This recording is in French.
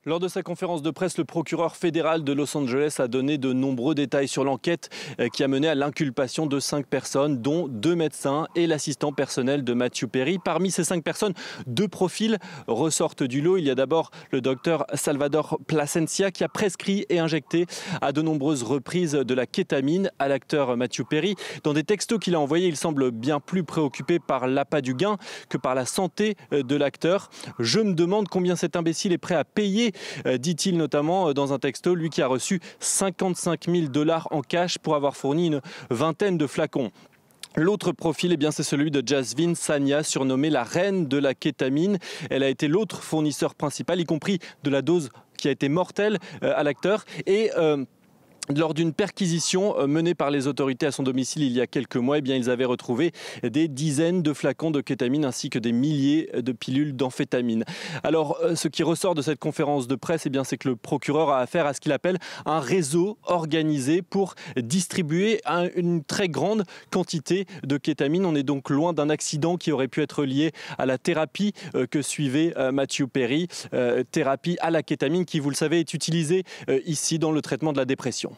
Lors de sa conférence de presse, le procureur fédéral de Los Angeles a donné de nombreux détails sur l'enquête qui a mené à l'inculpation de 5 personnes, dont 2 médecins et l'assistant personnel de Matthew Perry. Parmi ces 5 personnes, 2 profils ressortent du lot. Il y a d'abord le docteur Salvador Plasencia qui a prescrit et injecté à de nombreuses reprises de la kétamine à l'acteur Matthew Perry. Dans des textos qu'il a envoyés, il semble bien plus préoccupé par l'appât du gain que par la santé de l'acteur. Je me demande combien cet imbécile est prêt à payer, dit-il notamment dans un texto, lui qui a reçu 55 000 $ en cash pour avoir fourni une vingtaine de flacons. L'autre profil, c'est celui de Jasmine Sanya, surnommée la reine de la kétamine. Elle a été l'autre fournisseur principal, y compris de la dose qui a été mortelle à l'acteur. Lors d'une perquisition menée par les autorités à son domicile il y a quelques mois, ils avaient retrouvé des dizaines de flacons de kétamine ainsi que des milliers de pilules d'amphétamine. Alors, ce qui ressort de cette conférence de presse, c'est que le procureur a affaire à ce qu'il appelle un réseau organisé pour distribuer une très grande quantité de kétamine. On est donc loin d'un accident qui aurait pu être lié à la thérapie que suivait Matthew Perry, thérapie à la kétamine qui, vous le savez, est utilisée ici dans le traitement de la dépression.